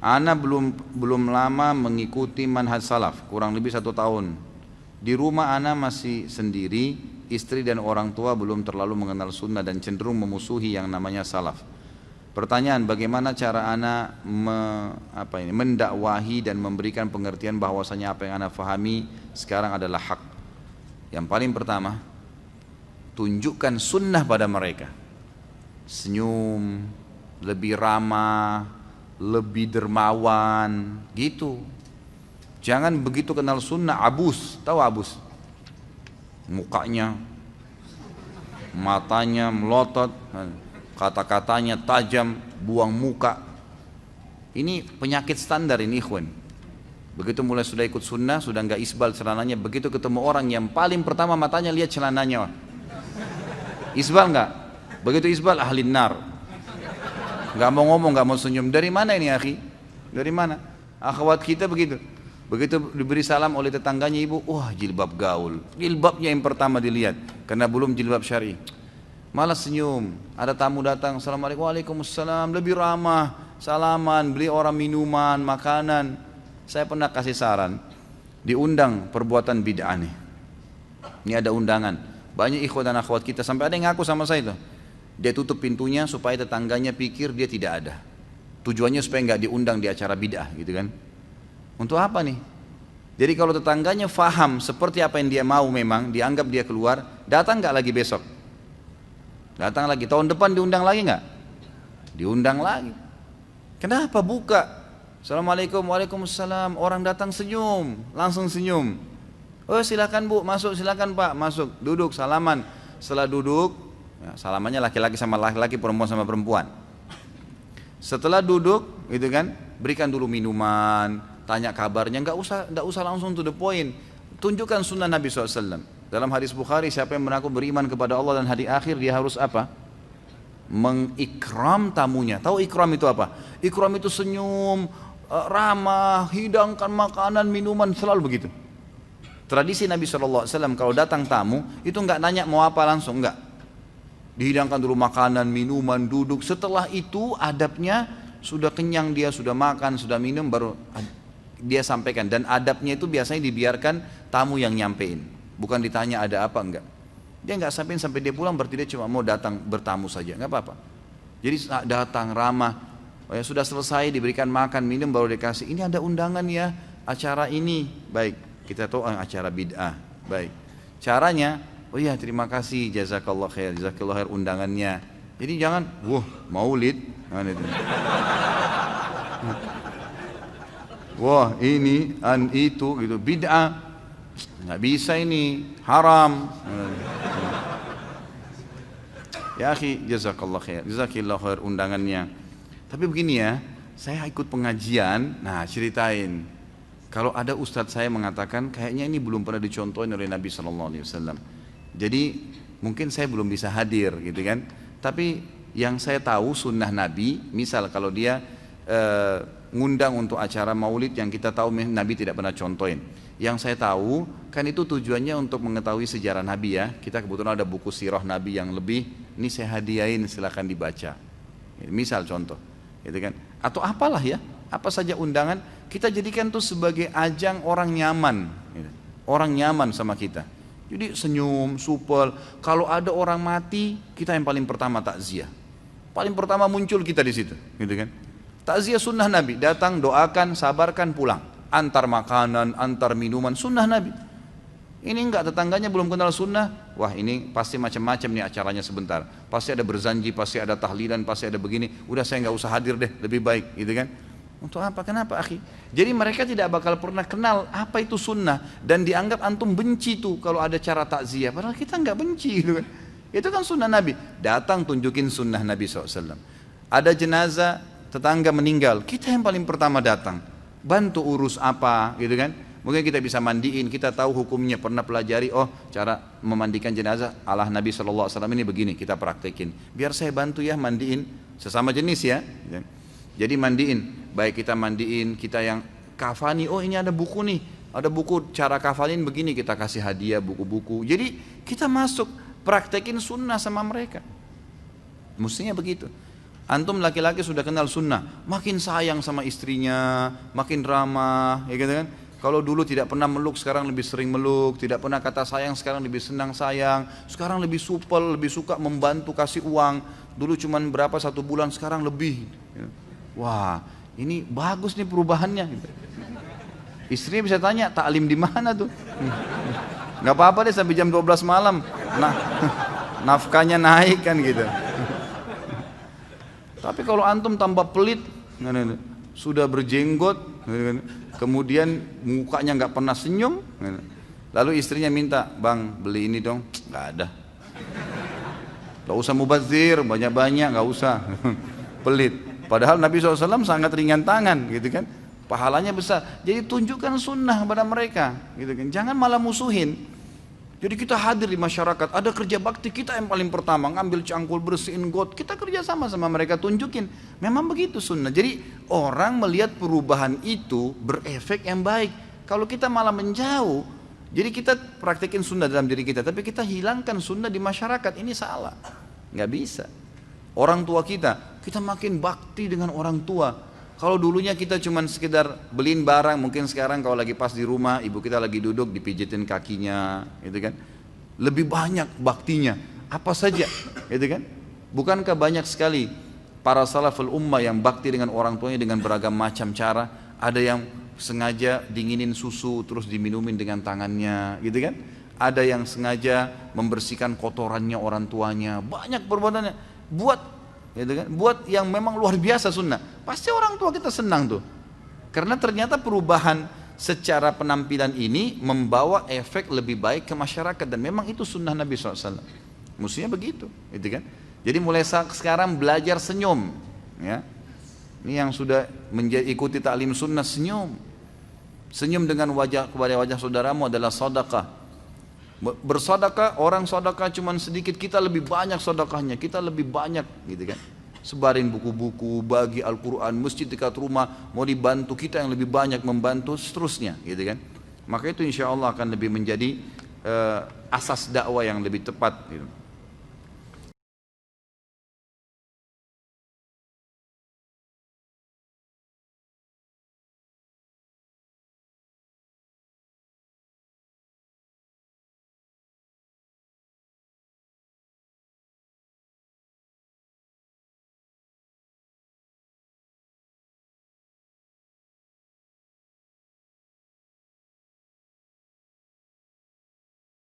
Ana belum lama mengikuti manhaj salaf, kurang lebih 1 tahun. Di rumah ana masih sendiri, istri dan orang tua belum terlalu mengenal sunnah dan cenderung memusuhi yang namanya salaf. Pertanyaan, bagaimana cara ana mendakwahi dan memberikan pengertian bahwasanya apa yang ana fahami sekarang adalah hak? Yang paling pertama, tunjukkan sunnah pada mereka. Senyum, lebih ramah, lebih dermawan, gitu. Jangan begitu kenal sunnah abus, tahu abus? Mukanya, matanya melotot, kata-katanya tajam, buang muka. Ini penyakit standar ini, ikhwan. Begitu mulai sudah ikut sunnah, sudah enggak isbal celananya, begitu ketemu orang yang paling pertama matanya lihat celananya. Isbal enggak? Begitu isbal ahli nar. Enggak mau ngomong, enggak mau senyum. Dari mana ini, akhi? Dari mana? Akhwat kita begitu. Begitu diberi salam oleh tetangganya, ibu, wah jilbab gaul. Jilbabnya yang pertama dilihat, karena belum jilbab syar'i. Malah senyum. Ada tamu datang, assalamualaikum, waalaikumsalam, lebih ramah, salaman, beli orang minuman, makanan. Saya pernah kasih saran, diundang perbuatan bid'ah nih. Ini ada undangan. Banyak ikhwan dan akhwat kita, sampai ada yang ngaku sama saya itu. Dia tutup pintunya supaya tetangganya pikir dia tidak ada. Tujuannya supaya nggak diundang di acara bid'ah, gitu kan? Untuk apa nih? Jadi kalau tetangganya faham seperti apa yang dia mau, memang dianggap dia keluar, datang nggak lagi besok? Datang lagi, tahun depan diundang lagi nggak? Diundang lagi. Kenapa buka? Assalamualaikum, waalaikumsalam. Orang datang senyum, langsung senyum. Oh silakan bu, masuk, silakan pak, masuk, duduk, salaman. Setelah duduk, ya, salamannya laki-laki sama laki-laki, perempuan sama perempuan. Setelah duduk, gitu kan, berikan dulu minuman, tanya kabarnya, nggak usah langsung to the point. Tunjukkan sunnah Nabi SAW. Dalam hadis Bukhari, siapa yang mengaku beriman kepada Allah dan hari akhir, dia harus apa? Mengikram tamunya. Tahu ikram itu apa? Ikram itu senyum, ramah, hidangkan makanan, minuman, selalu begitu. Tradisi Nabi SAW kalau datang tamu, itu nggak nanya mau apa langsung, nggak. Dihidangkan dulu makanan, minuman, duduk. Setelah itu adabnya, sudah kenyang dia, sudah makan, sudah minum, baru dia sampaikan. Dan adabnya itu biasanya dibiarkan tamu yang nyampein, bukan ditanya ada apa, enggak. Dia enggak sampai dia pulang, berarti dia cuma mau datang bertamu saja, enggak apa-apa. Jadi datang ramah, oh ya sudah selesai diberikan makan, minum, baru dikasih, ini ada undangan ya, acara ini, baik, kita tahu acara bid'ah, baik. Caranya, oh ya terima kasih, jazakallah khair undangannya. Jadi jangan, wah maulid, wah ini itu gitu, bid'ah, nggak bisa ini, haram. Ya akhi, jazakallah khair undangannya. Tapi begini ya, saya ikut pengajian, nah ceritain. Kalau ada ustadz saya mengatakan, kayaknya ini belum pernah dicontohin oleh Nabi SAW. Jadi mungkin saya belum bisa hadir gitu kan. Tapi yang saya tahu sunnah Nabi, misal kalau dia ngundang untuk acara maulid yang kita tahu Nabi tidak pernah contohin. Yang saya tahu kan itu tujuannya untuk mengetahui sejarah Nabi ya. Kita kebetulan ada buku sirah Nabi yang lebih, ini saya hadiahin, silakan dibaca. Misal contoh, gitu kan? Atau apalah ya, apa saja undangan kita jadikan itu sebagai ajang orang nyaman, gitu. Orang nyaman sama kita. Jadi senyum, supel. Kalau ada orang mati, kita yang paling pertama takziah. Paling pertama muncul kita di situ, gitu kan? Takziah sunnah Nabi, datang, doakan, sabarkan, pulang. Antar makanan, antar minuman, sunnah Nabi. Ini enggak, tetangganya belum kenal sunnah, wah ini pasti macam-macam nih acaranya sebentar. Pasti ada berzanji, pasti ada tahlilan, pasti ada begini. Udah saya enggak usah hadir deh, lebih baik, gitu kan? Untuk apa? Kenapa akhi? Jadi mereka tidak bakal pernah kenal apa itu sunnah. Dan dianggap antum benci tuh kalau ada cara takziah. Padahal kita enggak benci, gitu kan? Itu kan sunnah Nabi. Datang tunjukin sunnah Nabi SAW. Ada jenazah, tetangga meninggal, kita yang paling pertama datang, bantu urus apa, gitu kan? Mungkin kita bisa mandiin, kita tahu hukumnya, pernah pelajari, oh cara memandikan jenazah ala Nabi SAW ini begini, kita praktekin. Biar saya bantu ya mandiin, sesama jenis ya. Jadi mandiin, baik kita mandiin, kita yang kafani, oh ini ada buku nih, ada buku cara kafanin begini, kita kasih hadiah buku-buku. Jadi kita masuk, praktekin sunnah sama mereka. Mestinya begitu. Antum laki-laki sudah kenal sunnah, makin sayang sama istrinya, makin ramah, ya gitu kan. Kalau dulu tidak pernah meluk, sekarang lebih sering meluk. Tidak pernah kata sayang, sekarang lebih senang sayang. Sekarang lebih supel, lebih suka membantu kasih uang. Dulu cuma berapa 1 bulan, sekarang lebih. Wah, ini bagus nih perubahannya. Istrinya bisa tanya, taklim di mana tuh? Nggak apa-apa deh sampai jam 12 malam. Nah, nafkahnya naik kan gitu. Tapi kalau antum tambah pelit, sudah berjenggot, kemudian mukanya nggak pernah senyum, lalu istrinya minta, bang beli ini dong, nggak ada. Nggak usah mubazir, banyak-banyak, nggak usah. Pelit. Padahal Nabi SAW sangat ringan tangan, gitu kan? Pahalanya besar. Jadi tunjukkan sunnah kepada mereka, gitu kan? Jangan malah musuhin. Jadi kita hadir di masyarakat, ada kerja bakti, kita yang paling pertama ngambil cangkul, bersihin got, kita kerja sama mereka, tunjukin. Memang begitu sunnah. Jadi orang melihat perubahan itu berefek yang baik. Kalau kita malah menjauh, jadi kita praktekin sunnah dalam diri kita, tapi kita hilangkan sunnah di masyarakat, ini salah. Nggak bisa. Orang tua kita makin bakti dengan orang tua. Kalau dulunya kita cuma sekedar beliin barang, mungkin sekarang kalau lagi pas di rumah, ibu kita lagi duduk, dipijitin kakinya, gitu kan. Lebih banyak baktinya, apa saja, gitu kan. Bukankah banyak sekali para salaful ummah yang bakti dengan orang tuanya dengan beragam macam cara. Ada yang sengaja dinginin susu, terus diminumin dengan tangannya, gitu kan. Ada yang sengaja membersihkan kotorannya orang tuanya, banyak perbuatannya. Gitu kan? Buat yang memang luar biasa sunnah, pasti orang tua kita senang tuh, karena ternyata perubahan secara penampilan ini membawa efek lebih baik ke masyarakat, dan memang itu sunnah Nabi SAW. Mestinya begitu, gitu kan? Jadi mulai sekarang belajar senyum, ya. Ini yang sudah ikuti taklim sunnah, senyum dengan wajah kepada wajah saudaramu adalah sedekah. Bersedekah, orang sedekah cuma sedikit, kita lebih banyak sedekahnya, kita lebih banyak, gitu kan. Sebarin buku-buku, bagi Al-Quran, masjid dekat rumah, mau dibantu, kita yang lebih banyak membantu, seterusnya, gitu kan. Maka itu insya Allah akan lebih menjadi asas dakwah yang lebih tepat, gitu.